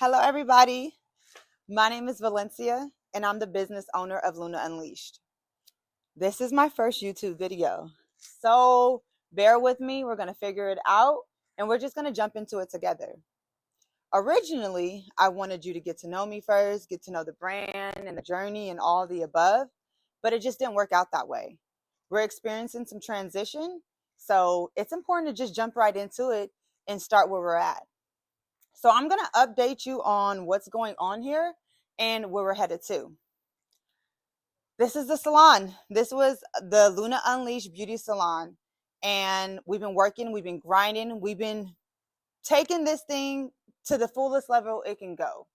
Hello, everybody. My name is Valencia, and I'm the business owner of Luna Unleashed. This is my first YouTube video, so bear with me. We're going to figure it out, and we're just going to jump into it together. Originally, I wanted you to get to know me first, get to know the brand and the journey and all the above, but it just didn't work out that way. We're experiencing some transition, so it's important to just jump right into it and start where we're at. So I'm going to update you on what's going on here and where we're headed to. This is the salon. This was the Luna Unleashed Beauty Salon. And we've been working, we've been grinding, we've been taking this thing to the fullest level it can go.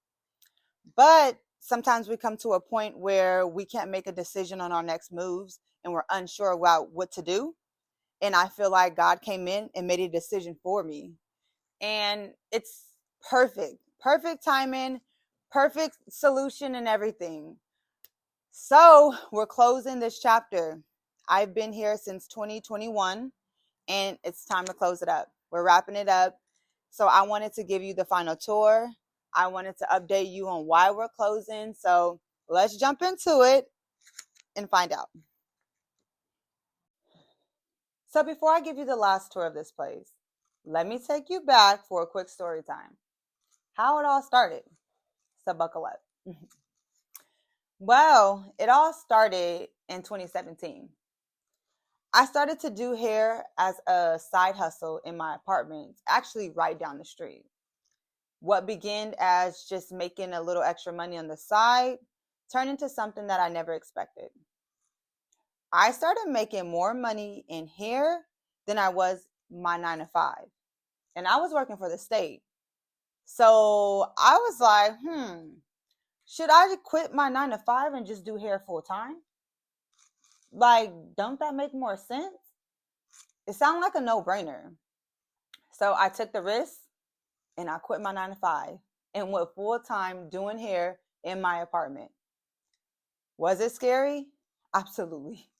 But sometimes we come to a point where we can't make a decision on our next moves and we're unsure about what to do. And I feel like God came in and made a decision for me. And it's perfect timing, perfect solution and everything. So we're closing this chapter. I've been here since 2021 and it's time to close it up. We're wrapping it up. So I wanted to give you the final tour. I wanted to update you on why we're closing. So let's jump into it and find out. So before I give you the last tour of this place, let me take you back for a quick story time. How it all started. So buckle up. Well, it all started in 2017. I started to do hair as a side hustle in my apartment, actually right down the street. What began as just making a little extra money on the side turned into something that I never expected. I started making more money in hair than I was my 9 to 5. And I was working for the state. So I was like, should I quit my 9 to 5 and just do hair full time? Like, don't that make more sense? It sounded like a no-brainer. So I took the risk and I quit my 9 to 5 and went full time doing hair in my apartment. Was it scary? Absolutely.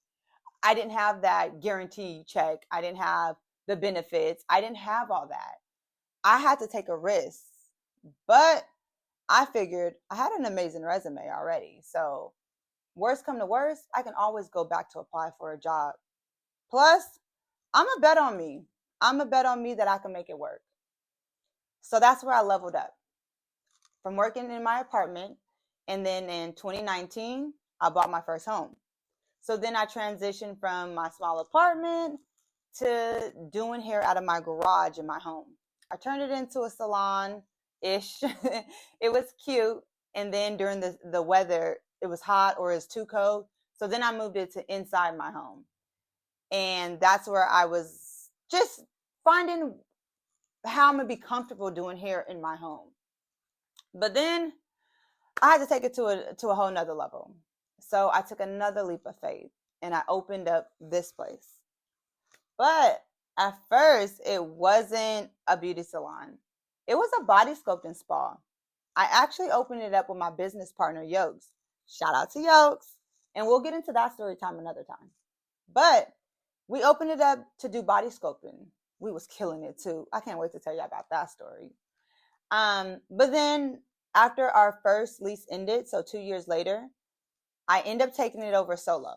I didn't have that guaranteed check. I didn't have the benefits. I didn't have all that. I had to take a risk, but I figured I had an amazing resume already. So worst come to worst, I can always go back to apply for a job. Plus, I'm a bet on me. I'm a bet on me that I can make it work. So that's where I leveled up from working in my apartment. And then in 2019, I bought my first home. So then I transitioned from my small apartment to doing hair out of my garage in my home. I turned it into a salon-ish. It was cute. And then during the weather, it was hot or it was too cold. So then I moved it to inside my home. And that's where I was just finding how I'm going to be comfortable doing hair in my home. But then I had to take it to a whole nother level. So I took another leap of faith and I opened up this place. But at first, it wasn't a beauty salon. It was a body sculpting spa. I actually opened it up with my business partner, Yokes. Shout out to Yokes. And we'll get into that story time another time. But we opened it up to do body sculpting. We was killing it too. I can't wait to tell you about that story. But then after our first lease ended, so 2 years later, I ended up taking it over solo.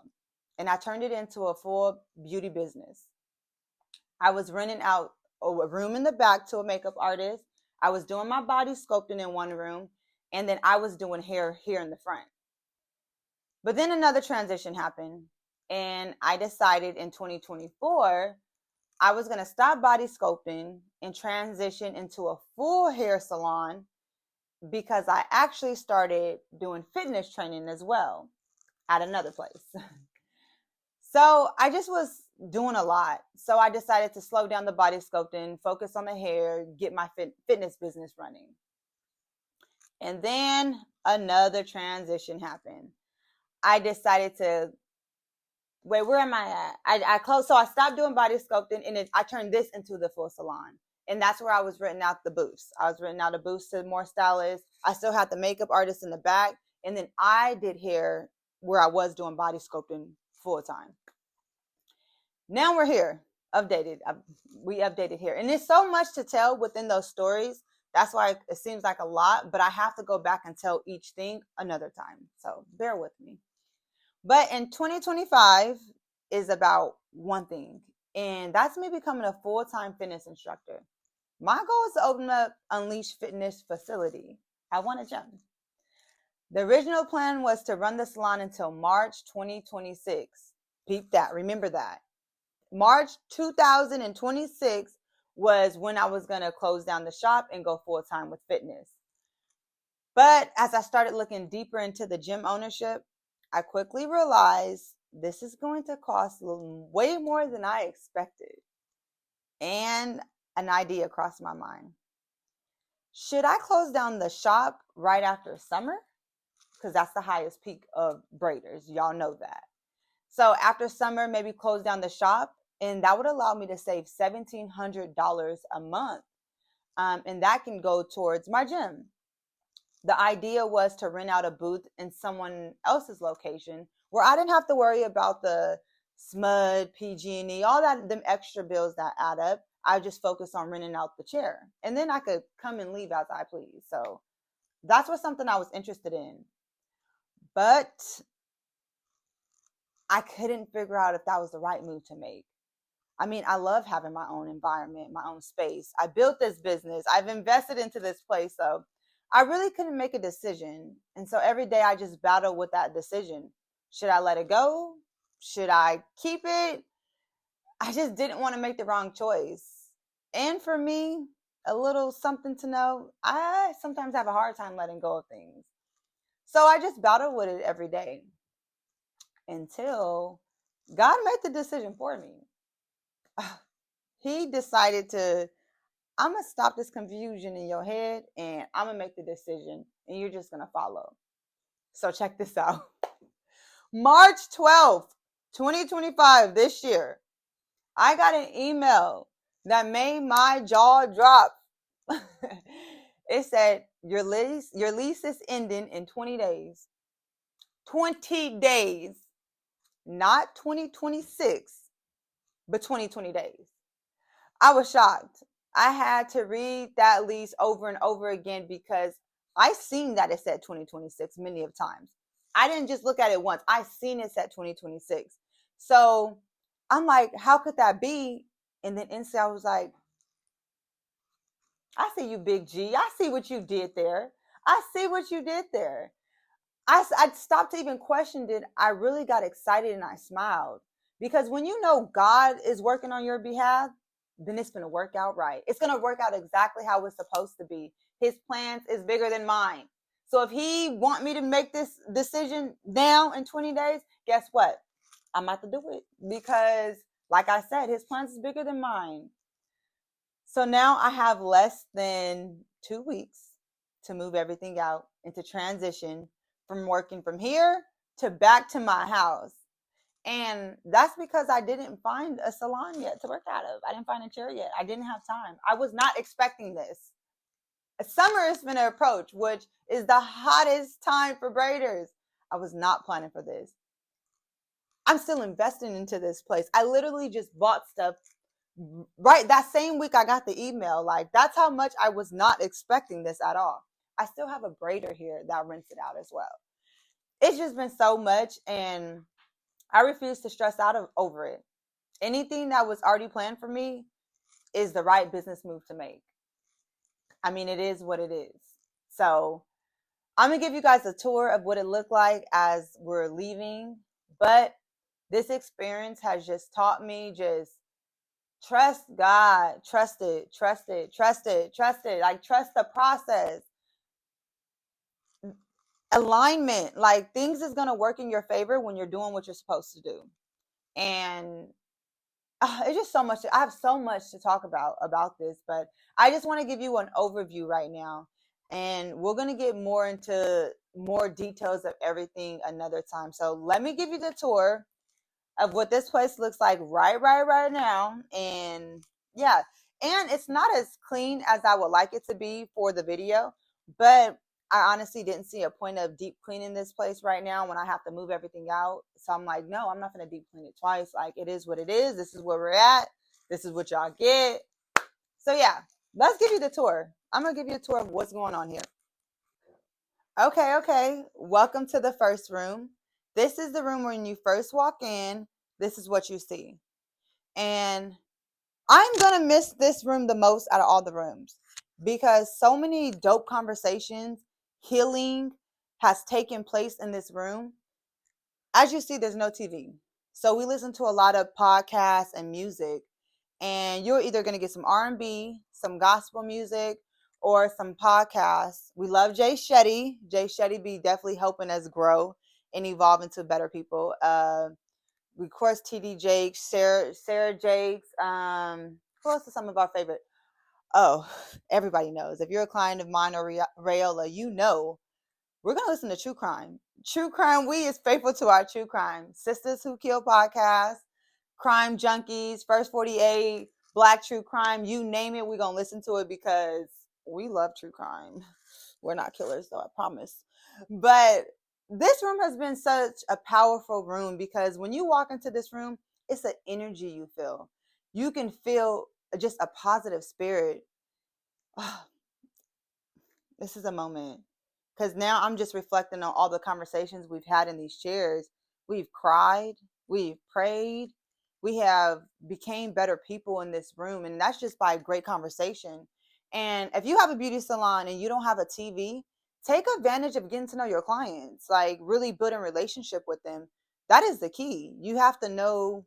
And I turned it into a full beauty business. I was renting out a room in the back to a makeup artist. I was doing my body sculpting in one room. And then I was doing hair here in the front. But then another transition happened. And I decided in 2024, I was going to stop body sculpting and transition into a full hair salon because I actually started doing fitness training as well at another place. So I just was doing a lot. So I decided to slow down the body sculpting, focus on the hair, get my fitness business running. And then another transition happened. I decided to, wait, where am I at? I closed, so I stopped doing body sculpting and I turned this into the full salon. And that's where I was renting out the booths. I was renting out a booth to more stylists. I still had the makeup artist in the back. And then I did hair where I was doing body sculpting full time. Now we're here, updated. We updated here. And there's so much to tell within those stories. That's why it seems like a lot, but I have to go back and tell each thing another time. So bear with me. But in 2025 is about one thing, and that's me becoming a full-time fitness instructor. My goal is to open up Unleash Fitness facility. I want a gym. The original plan was to run the salon until March 2026. Peep that. Remember that. March 2026 was when I was going to close down the shop and go full time with fitness. But as I started looking deeper into the gym ownership, I quickly realized this is going to cost way more than I expected. And an idea crossed my mind. Should I close down the shop right after summer? Because that's the highest peak of braiders. Y'all know that. So after summer, maybe close down the shop, and that would allow me to save $1,700 a month. And that can go towards my gym. The idea was to rent out a booth in someone else's location where I didn't have to worry about the SMUD, PG&E, all that, them extra bills that add up. I just focus on renting out the chair, and then I could come and leave as I please. So that's what something I was interested in. But I couldn't figure out if that was the right move to make. I mean, I love having my own environment, my own space. I built this business. I've invested into this place. So I really couldn't make a decision. And so every day I just battle with that decision. Should I let it go? Should I keep it? I just didn't want to make the wrong choice. And for me, a little something to know, I sometimes have a hard time letting go of things. So I just battle with it every day until God made the decision for me. He decided to, I'm going to stop this confusion in your head and I'm going to make the decision and you're just going to follow. So check this out. March 12th, 2025, this year, I got an email that made my jaw drop. It said, your lease is ending in 20 days. 20 days. Not 2026, but 20 days. I was shocked. I had to read that lease over and over again because I seen that it said 2026 many of times. I didn't just look at it once. I seen it said 2026. So I'm like, how could that be? And then instantly I was like, I see you, Big G. I see what you did there. I see what you did there. I stopped to even question it. I really got excited and I smiled because when you know God is working on your behalf, then it's going to work out right. It's going to work out exactly how it's supposed to be. His plans is bigger than mine. So if he want me to make this decision now in 20 days, guess what? I'm about to do it because like I said, his plans is bigger than mine. So now I have less than 2 weeks to move everything out and to transition from working from here to back to my house. And that's because I didn't find a salon yet to work out of. I didn't find a chair yet. I didn't have time. I was not expecting this. Summer is going to approach, which is the hottest time for braiders. I was not planning for this. I'm still investing into this place. I literally just bought stuff right that same week I got the email. Like, that's how much I was not expecting this at all. I still have a braider here that rents it out as well. It's just been so much, and I refuse to stress out over it. Anything that was already planned for me is the right business move to make. I mean, it is what it is. So I'm going to give you guys a tour of what it looked like as we're leaving. But this experience has just taught me just trust God, trust it, trust it, trust it, trust it. Like, trust the process. Alignment, like, things is going to work in your favor when you're doing what you're supposed to do. And it's just so much. I have so much to talk about this, but I just want to give you an overview right now. And we're going to get more into more details of everything another time. So let me give you the tour of what this place looks like right now. And yeah, and it's not as clean as I would like it to be for the video, but I honestly didn't see a point of deep cleaning this place right now when I have to move everything out. So I'm like, no, I'm not going to deep clean it twice. Like, it is what it is. This is where we're at. This is what y'all get. So yeah, Let's give you the tour. I'm going to give you a tour of what's going on here. Okay. Welcome to the first room. This is the room when you first walk in. This is what you see. And I'm going to miss this room the most out of all the rooms because so many dope conversations, healing has taken place in this room. As you see, there's no TV. So we listen to a lot of podcasts and music, and you're either going to get some R&B, some gospel music, or some podcasts. We love Jay Shetty. Jay Shetty be definitely helping us grow and evolve into better people. We, of course, TD Jakes, Sarah Jakes. Who else is some of our favorite? Oh, everybody knows. If you're a client of mine or Rayola, you know we're going to listen to true crime. True crime, we is faithful to our true crime. Sisters Who Kill podcast, Crime Junkies, First 48, Black True Crime, you name it, we're going to listen to it because we love true crime. We're not killers, though, I promise. But this room has been such a powerful room because when you walk into this room, it's an energy you feel. You can feel just a positive spirit. This is a moment because now I'm just reflecting on all the conversations we've had in these chairs. We've cried, we've prayed, we have became better people in this room, and that's just by great conversation. And if you have a beauty salon and you don't have a TV, take advantage of getting to know your clients, like really building a relationship with them. That is the key. You have to know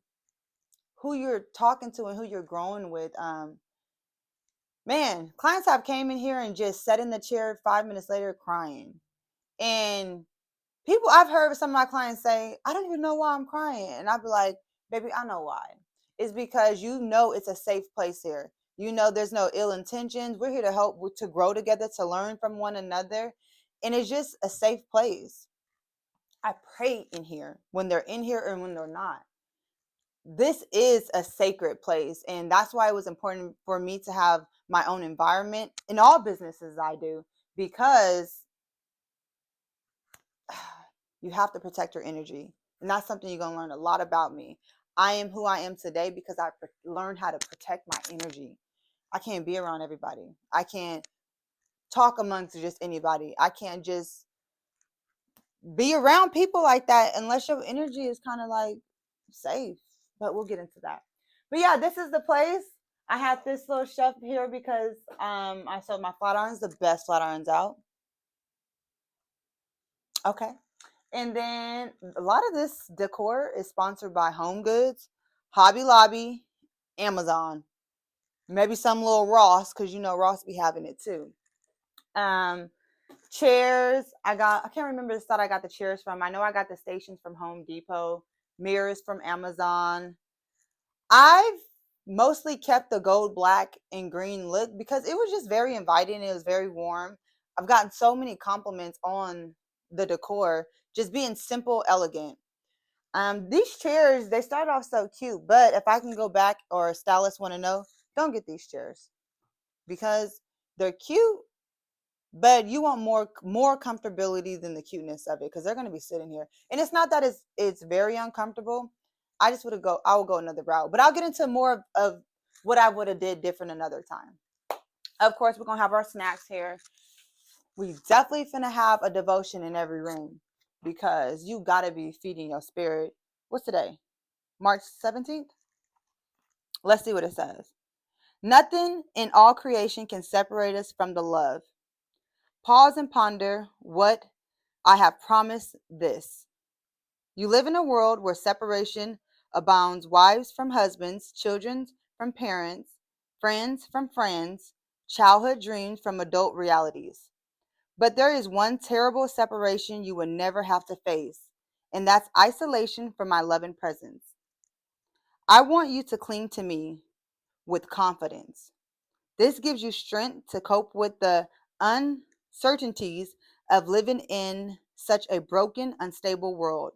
who you're talking to and who you're growing with. Man, clients have came in here and just sat in the chair 5 minutes later crying. And people, I've heard some of my clients say, I don't even know why I'm crying. And I'd be like, baby, I know why. It's because you know it's a safe place here. You know there's no ill intentions. We're here to help, to grow together, to learn from one another. And it's just a safe place. I pray in here when they're in here and when they're not. This is a sacred place. And that's why it was important for me to have my own environment in all businesses I do, because you have to protect your energy. And that's something you're going to learn a lot about me. I am who I am today because I learned how to protect my energy. I can't be around everybody. I can't talk amongst just anybody. I can't just be around people like that unless your energy is kind of like safe. But we'll get into that. But yeah, this is the place. I have this little shelf here because I sold my flat irons, the best flat irons out. Okay. And then a lot of this decor is sponsored by Home Goods, Hobby Lobby, Amazon, maybe some little Ross, because you know Ross be having it too. Chairs, I can't remember the site I got the chairs from. I know I got the stations from Home Depot, mirrors from Amazon. I've mostly kept the gold, black, and green look because it was just very inviting. It was very warm. I've gotten so many compliments on the decor, just being simple, elegant. These chairs, they started off so cute, but if I can go back or stylists want to know, don't get these chairs because they're cute, but you want more comfortability than the cuteness of it because they're going to be sitting here. And it's not that it's very uncomfortable. I will go another route, but I'll get into more of what I would have did different another time. Of course, we're going to have our snacks here. We definitely finna have a devotion in every room because you got to be feeding your spirit. What's today? March 17th? Let's see what it says. Nothing in all creation can separate us from the love. Pause and ponder what I have promised this. You live in a world where separation abounds, wives from husbands, children from parents, friends from friends, childhood dreams from adult realities. But there is one terrible separation you will never have to face, and that's isolation from my loving presence. I want you to cling to me with confidence. This gives you strength to cope with the uncertainties of living in such a broken, unstable world.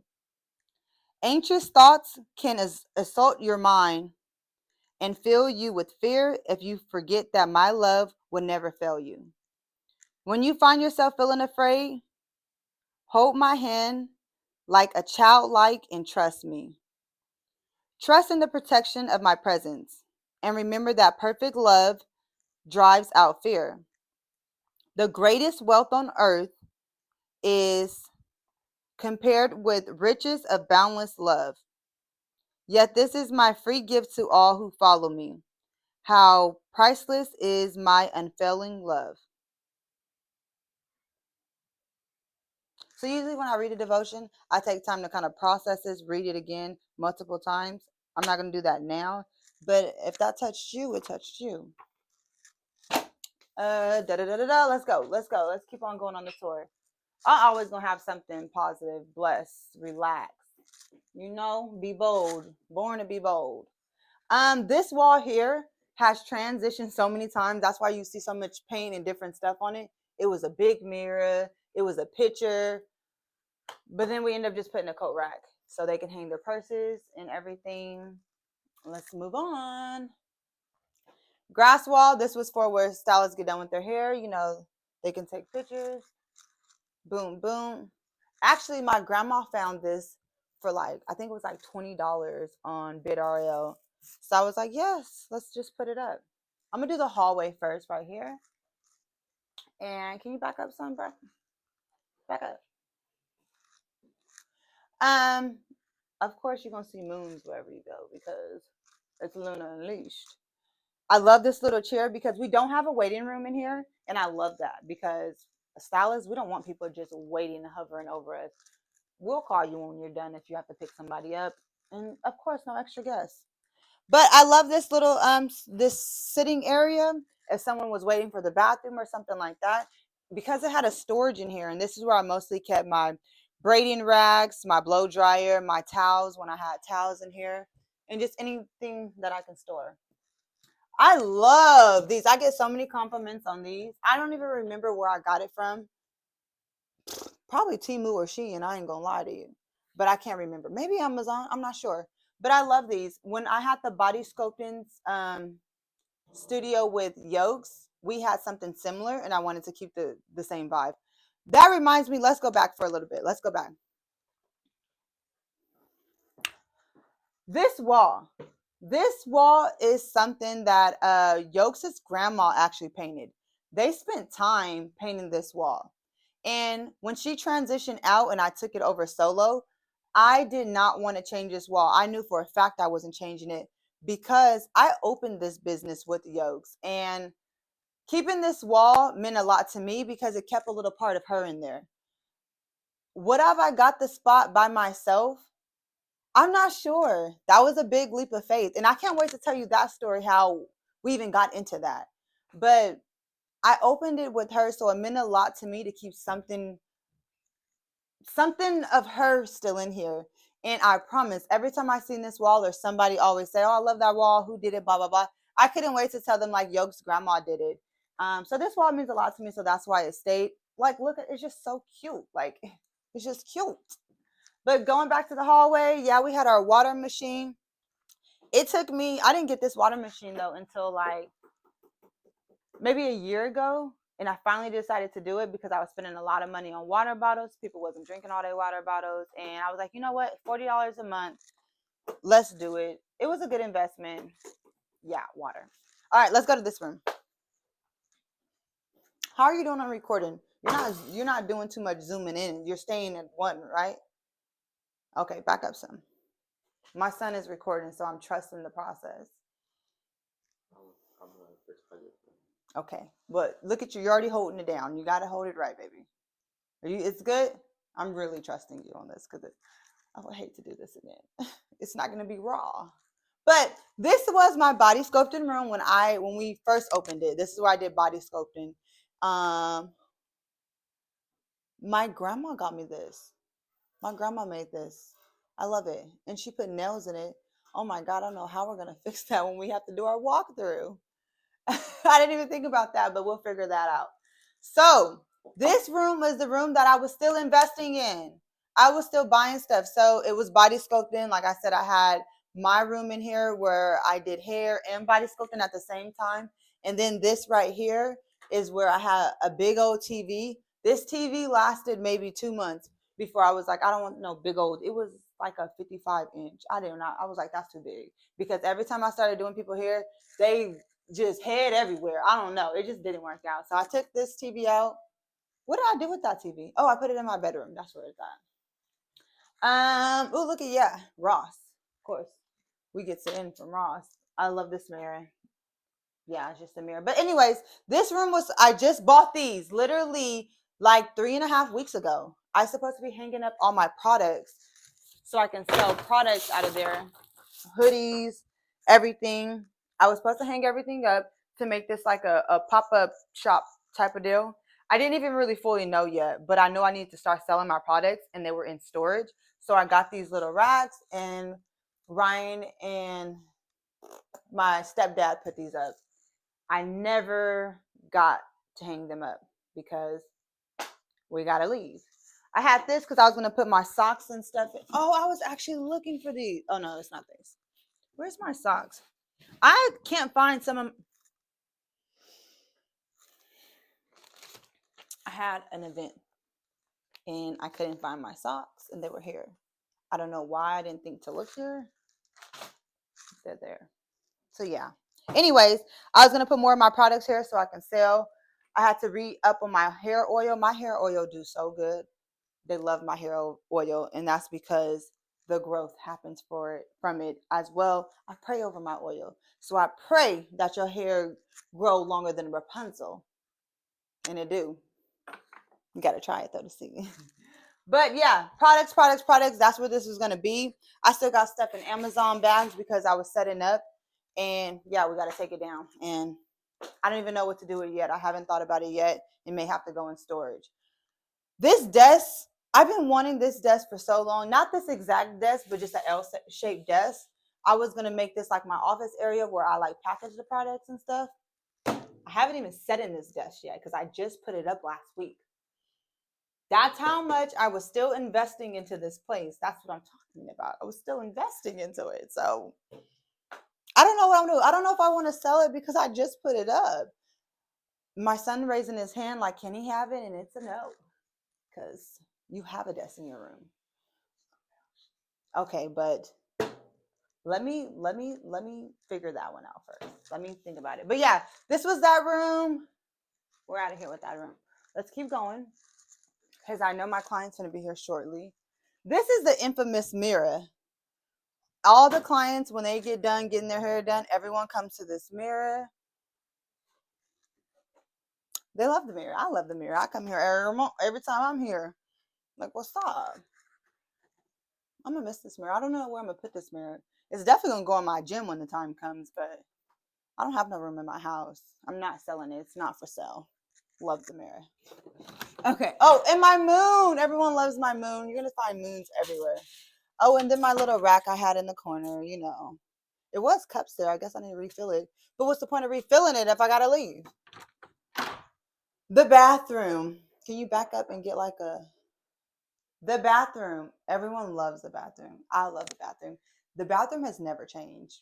Anxious thoughts can assault your mind and fill you with fear if you forget that my love will never fail you. When you find yourself feeling afraid, hold my hand like a childlike and trust me. Trust in the protection of my presence and remember that perfect love drives out fear. The greatest wealth on earth is compared with riches of boundless love. Yet this is my free gift to all who follow me. How priceless is my unfailing love. So usually when I read a devotion, I take time to kind of process this, read it again multiple times. I'm not going to do that now, but if that touched you, it touched you. Let's go. Let's go. Let's keep on going on the tour. I'm always going to have something positive, bless, relax. You know, be bold. Born to be bold. This wall here has transitioned so many times. That's why you see so much paint and different stuff on it. It was a big mirror. It was a picture. But then we end up just putting a coat rack so they can hang their purses and everything. Let's move on. Grass wall. This was for where stylists get done with their hair. You know, they can take pictures. Boom, boom. Actually, my grandma found this for like, I think it was like $20 on BidRL. So I was like, yes, let's just put it up. I'm gonna do the hallway first right here. And can you back up some, bro? Back up. Of course you're gonna see moons wherever you go because it's Luna Unleashed. I love this little chair because we don't have a waiting room in here, and I love that because a stylist, we don't want people just waiting and hovering over us. We'll call you when you're done if you have to pick somebody up, and of course, no extra guests. But I love this little this sitting area if someone was waiting for the bathroom or something like that, because it had a storage in here, and this is where I mostly kept my braiding rags, my blow dryer, my towels when I had towels in here, and just anything that I can store. I love these. I get so many compliments on these. I don't even remember where I got it from. Probably Temu or Shein, I ain't gonna lie to you. But I can't remember. Maybe Amazon, I'm not sure. But I love these. When I had the body sculpting studio with yokes, we had something similar and I wanted to keep the same vibe. That reminds me, let's go back for a little bit. Let's go back. This wall. This wall is something that Yokes' grandma actually painted. They spent time painting this wall. And when she transitioned out and I took it over solo, I did not want to change this wall. I knew for a fact I wasn't changing it because I opened this business with Yokes. And keeping this wall meant a lot to me because it kept a little part of her in there. Would have I got the spot by myself? I'm not sure. That was a big leap of faith. And I can't wait to tell you that story, how we even got into that. But I opened it with her, so it meant a lot to me to keep something of her still in here. And I promise, every time I seen this wall or somebody always say, oh, I love that wall, who did it, blah, blah, blah. I couldn't wait to tell them like Yoke's grandma did it. So this wall means a lot to me, so that's why it stayed. Like, look, it's just so cute. Like, it's just cute. But going back to the hallway, yeah, we had our water machine. It took me, I didn't get this water machine though until like maybe a year ago. And I finally decided to do it because I was spending a lot of money on water bottles. People wasn't drinking all their water bottles. And I was like, you know what? $40 a month. Let's do it. It was a good investment. Yeah, water. All right, let's go to this room. How are you doing on recording? You're not doing too much zooming in. You're staying at one, right? Okay, back up some. My son is recording, so I'm trusting the process. I'm gonna fix my. Okay, but look at you. You're already holding it down. You got to hold it right, baby. It's good. I'm really trusting you on this because I would hate to do this again. It's not going to be raw. But this was my body sculpting room when we first opened it. This is where I did body sculpting. My grandma got me this. My grandma made this. I love it. And she put nails in it. Oh my God, I don't know how we're going to fix that when we have to do our walkthrough. I didn't even think about that, but we'll figure that out. So this room was the room that I was still investing in. I was still buying stuff. So it was body sculpting. Like I said, I had my room in here where I did hair and body sculpting at the same time. And then this right here is where I had a big old TV. This TV lasted maybe 2 months before I was like, I don't want no big old. It was like a 55 inch. I was like, that's too big. Because every time I started doing people hair, they just head everywhere. I don't know. It just didn't work out. So I took this TV out. What did I do with that TV? Oh, I put it in my bedroom. That's where it's at. Oh, look at, yeah, Ross. Of course. We get to in from Ross. I love this mirror. Yeah, it's just a mirror. But anyways, this room was, I just bought these literally like 3.5 weeks ago. I supposed to be hanging up all my products so I can sell products out of there. Hoodies, everything. I was supposed to hang everything up to make this like a pop-up shop type of deal. I didn't even really fully know yet, but I know I need to start selling my products and they were in storage. So I got these little racks and Ryan and my stepdad put these up. I never got to hang them up because we got to leave. I had this because I was going to put my socks and stuff in. Oh, I was actually looking for these. Oh, no, it's not these. Where's my socks? I can't find some of. I had an event and I couldn't find my socks and they were here. I don't know why I didn't think to look here. They're there. So yeah. Anyways, I was gonna put more of my products here so I can sell. I had to re-up on my hair oil. My hair oil do so good. They love my hair oil, and that's because the growth happens from it as well. I pray over my oil. So I pray that your hair grow longer than Rapunzel. And it do. You gotta try it though to see. But yeah, products. That's what this is gonna be. I still got stuff in Amazon bags because I was setting up. And yeah, we gotta take it down. And I don't even know what to do with it yet. I haven't thought about it yet. It may have to go in storage. This desk, I've been wanting this desk for so long. Not this exact desk, but just an L-shaped desk. I was gonna make this like my office area where I like package the products and stuff. I haven't even set in this desk yet because I just put it up last week. That's how much I was still investing into this place. That's what I'm talking about. I was still investing into it. So I don't know what I'm doing. I don't know if I want to sell it because I just put it up. My son raising his hand like, can he have it? And it's a no because you have a desk in your room. Okay, but let me figure that one out first. Let me think about it. But yeah, this was that room. We're out of here with that room. Let's keep going because I know my client's going to be here shortly. This is the infamous mirror. All the clients, when they get done getting their hair done, everyone comes to this mirror. They love the mirror. I love the mirror. I come here every time I'm here. Like, what's up? I'm going to miss this mirror. I don't know where I'm going to put this mirror. It's definitely going to go in my gym when the time comes, but I don't have no room in my house. I'm not selling it. It's not for sale. Love the mirror. Okay. Oh, and my moon. Everyone loves my moon. You're going to find moons everywhere. Oh, and then my little rack I had in the corner, you know. It was cups there. I guess I need to refill it. But what's the point of refilling it if I got to leave? The bathroom. Can you back up and get like the bathroom? Everyone loves the bathroom. I love the bathroom. The bathroom has never changed.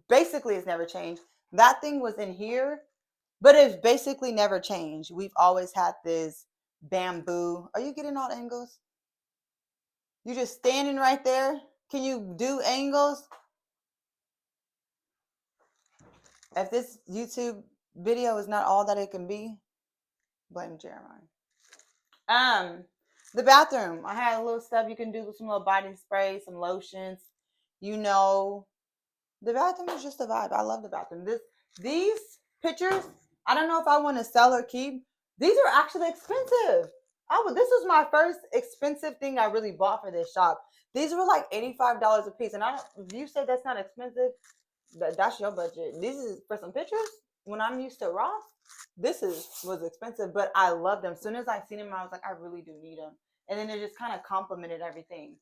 Basically, it's never changed. That thing was in here, but it's basically never changed. We've always had this bamboo. Are you getting all angles? You just standing right there? Can you do angles? If this YouTube video is not all that it can be, blame Jeremiah. The bathroom. I had a little stuff you can do with some little body spray, some lotions. You know, the bathroom is just a vibe. I love the bathroom. These pictures, I don't know if I want to sell or keep. These are actually expensive. This was my first expensive thing I really bought for this shop. These were like $85 a piece. And if you say that's not expensive, that's your budget. This is for some pictures. When I'm used to Ross, was expensive, but I love them. As soon as I seen them, I was like, I really do need them. And then it just kind of complemented everything.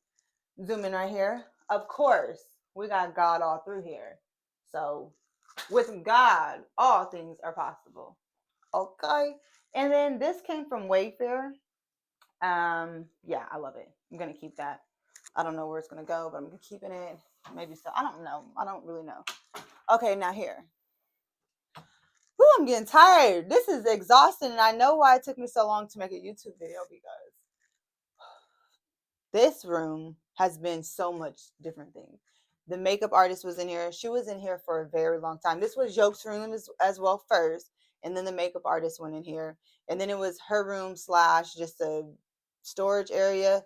Zoom in right here. Of course, we got God all through here. So with God, all things are possible. Okay. And then this came from Wayfair. Yeah, I love it. I'm gonna keep that. I don't know where it's gonna go, but I'm keeping it. Maybe so. I don't know. I don't really know. Okay, now here. Whew, I'm getting tired. This is exhausting, and I know why it took me so long to make a YouTube video because this room has been so much different things. The makeup artist was in here. She was in here for a very long time. This was Yoke's room as well first, and then the makeup artist went in here, and then it was her room slash just a storage area.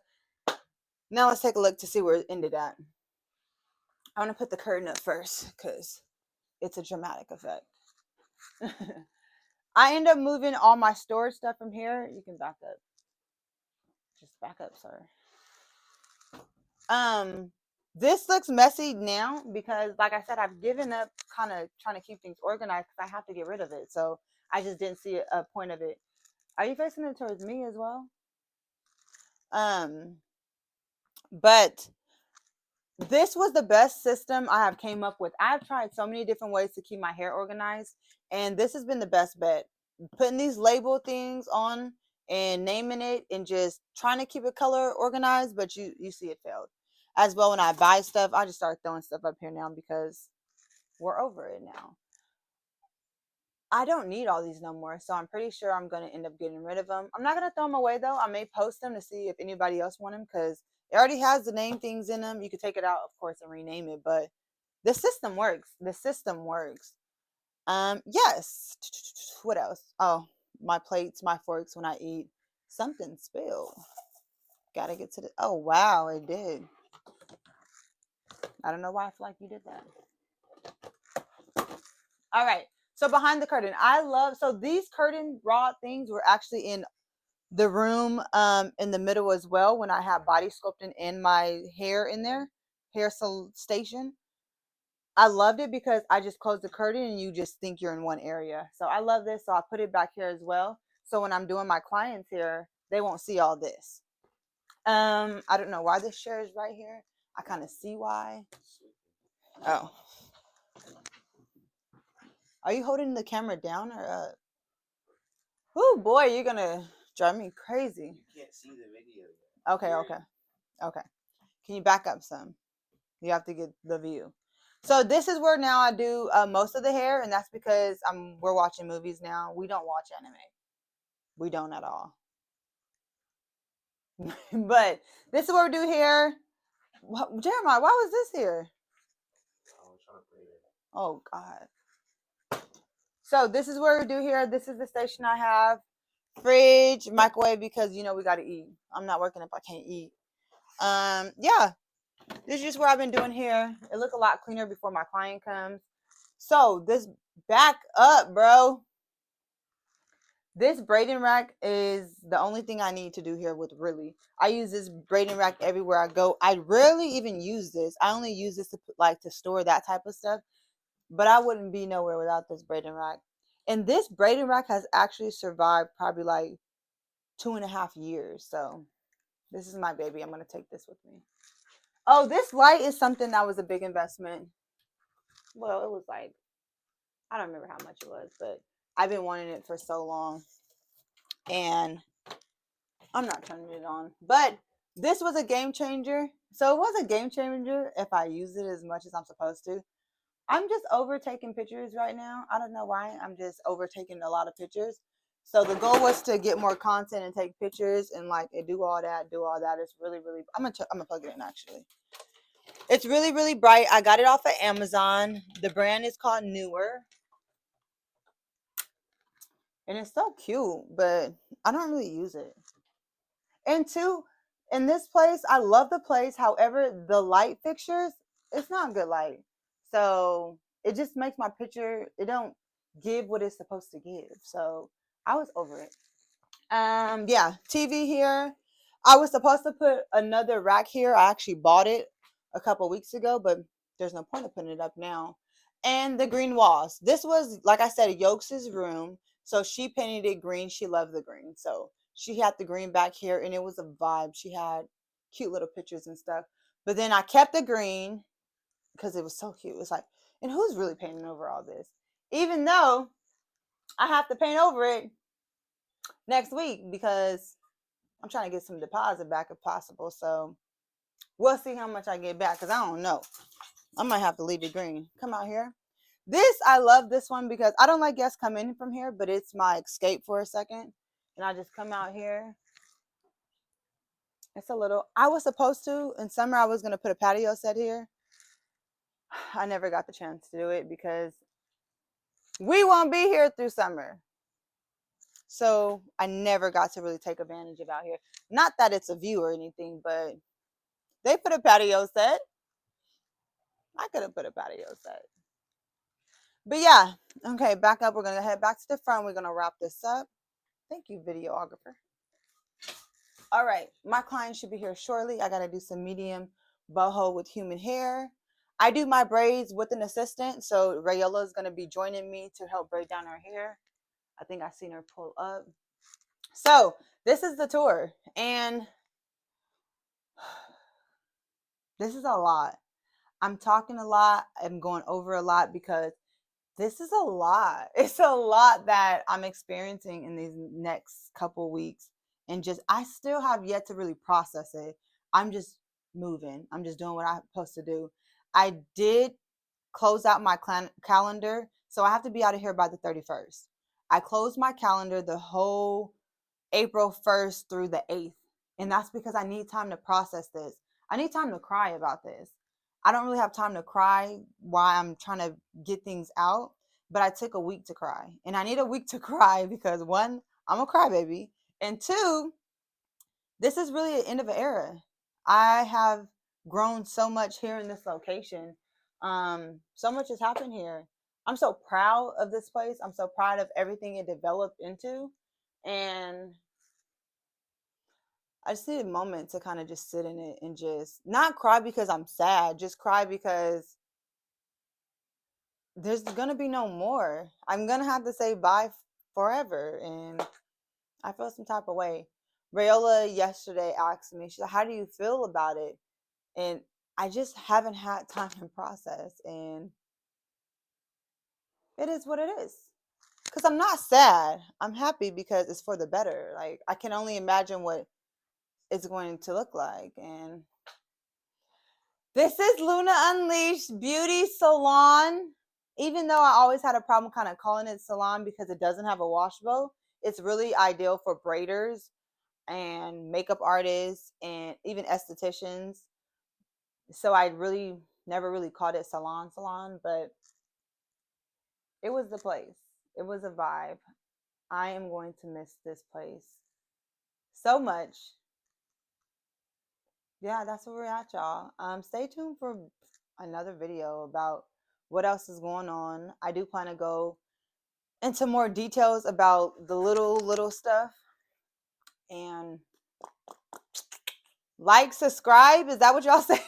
Now let's take a look to see where it ended at. I want to put the curtain up first because it's a dramatic effect. I end up moving all my storage stuff from here. You can back up. Just back up, sir. This looks messy now because, like I said, I've given up kind of trying to keep things organized because I have to get rid of it. So I just didn't see a point of it. Are you facing it towards me as well? But this was the best system I have came up with. I've tried so many different ways to keep my hair organized, and this has been the best bet. Putting these label things on and naming it and just trying to keep it color organized, but you see it failed. As well, when I buy stuff, I just start throwing stuff up here now because we're over it now. I don't need all these no more, so I'm pretty sure I'm going to end up getting rid of them. I'm not going to throw them away, though. I may post them to see if anybody else want them because it already has the name things in them. You could take it out, of course, and rename it, but the system works. The system works. Yes. What else? Oh, my plates, my forks when I eat. Something spilled. Gotta get to the... Oh, wow, it did. I don't know why I feel like you did that. All right. So behind the curtain, so these curtain rod things were actually in the room in the middle as well when I have body sculpting and my hair in there, hair station. I loved it because I just closed the curtain and you just think you're in one area. So I love this. So I put it back here as well. So when I'm doing my clients here, they won't see all this. I don't know why this chair is right here. I kind of see why. Oh. Are you holding the camera down or up? Oh boy, you're gonna drive me crazy. You can't see the video yet. Okay. Can you back up some? You have to get the view. So this is where now I do most of the hair, and that's because we're watching movies now. We don't watch anime. We don't at all. But this is where we do hair. Jeremiah, why was this here? I was trying to play it. Oh God. So this is where we do hair. This is the station I have. Fridge, microwave, because we got to eat. I'm not working if I can't eat. Yeah. This is just where I've been doing hair. It look a lot cleaner before my client comes. So this back up, bro. This braiding rack is the only thing I need to do here with really. I use this braiding rack everywhere I go. I rarely even use this. I only use this to store that type of stuff. But I wouldn't be nowhere without this braiding rack. And this braiding rack has actually survived probably like 2.5 years. So this is my baby. I'm going to take this with me. Oh, this light is something that was a big investment. Well, it was like, I don't remember how much it was, but I've been wanting it for so long. And I'm not turning it on. But this was a game changer. So it was a game changer if I use it as much as I'm supposed to. I'm just overtaking pictures right now. I don't know why. I'm just overtaking a lot of pictures. So the goal was to get more content and take pictures and do all that. It's really, really, I'm gonna plug it in actually. It's really, really bright. I got it off of Amazon. The brand is called Newer. And it's so cute, but I don't really use it. And two, in this place, I love the place. However, the light fixtures, it's not good light. So it just makes my picture, it don't give what it's supposed to give. So I was over it. Yeah, TV here. I was supposed to put another rack here. I actually bought it a couple weeks ago, but there's no point of putting it up now. And the green walls. This was, like I said, Yokes' room. So she painted it green. She loved the green. So she had the green back here, and it was a vibe. She had cute little pictures and stuff. But then I kept the green because it was so cute. It's like, and who's really painting over all this? Even though I have to paint over it next week because I'm trying to get some deposit back if possible. So we'll see how much I get back because I don't know. I might have to leave it green. Come out here. I love this one because I don't like guests coming in from here, but it's my escape for a second. And I just come out here. It's a little, I was supposed to, in summer, I was going to put a patio set here. I never got the chance to do it because we won't be here through summer. So I never got to really take advantage of out here. Not that it's a view or anything, but they put a patio set. I could have put a patio set. But yeah, okay, back up. We're going to head back to the front. We're going to wrap this up. Thank you, videographer. All right, my client should be here shortly. I got to do some medium boho with human hair. I do my braids with an assistant, so Rayola is going to be joining me to help braid down her hair. I think I seen her pull up. So this is the tour, and this is a lot. I'm talking a lot. I'm going over a lot because this is a lot. It's a lot that I'm experiencing in these next couple weeks. And just, I still have yet to really process it. I'm just moving. I'm just doing what I'm supposed to do. I did close out my calendar. So I have to be out of here by the 31st. I closed my calendar the whole April 1st through the 8th. And that's because I need time to process this. I need time to cry about this. I don't really have time to cry while I'm trying to get things out, but I took a week to cry. And I need a week to cry because one, I'm a crybaby. And two, this is really the end of an era. I have grown so much here in this location. So much has happened here. I'm so proud of this place. I'm so proud of everything it developed into. And I just need a moment to kind of just sit in it and just not cry because I'm sad, just cry because there's gonna be no more. I'm gonna have to say bye forever, and I feel some type of way. Rayola yesterday asked me, she's like, "How do you feel about it?" And I just haven't had time to process, and it is what it is. Because I'm not sad. I'm happy because it's for the better. Like I can only imagine what it's going to look like, and this is Luna Unleashed Beauty Salon. Even though I always had a problem kind of calling it salon because it doesn't have a wash bowl, it's really ideal for braiders and makeup artists and even estheticians. So I really never really called it salon, but it was the place. It was a vibe. I am going to miss this place so much. Yeah, that's where we're at, y'all. Stay tuned for another video about what else is going on. I do plan to go into more details about the little stuff. And like, subscribe. Is that what y'all say?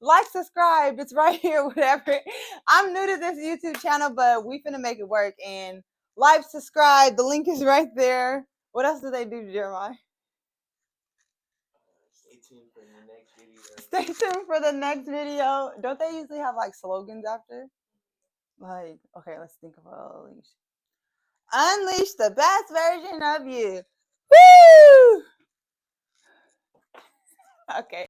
Like, subscribe. It's right here, whatever. I'm new to this YouTube channel, but we finna make it work. And like, subscribe. The link is right there. What else do they do, Jeremiah? Stay tuned for the next video. Stay tuned for the next video. Don't they usually have like slogans after? Like, okay, let's think of Unleash. Unleash the best version of you. Woo! Okay.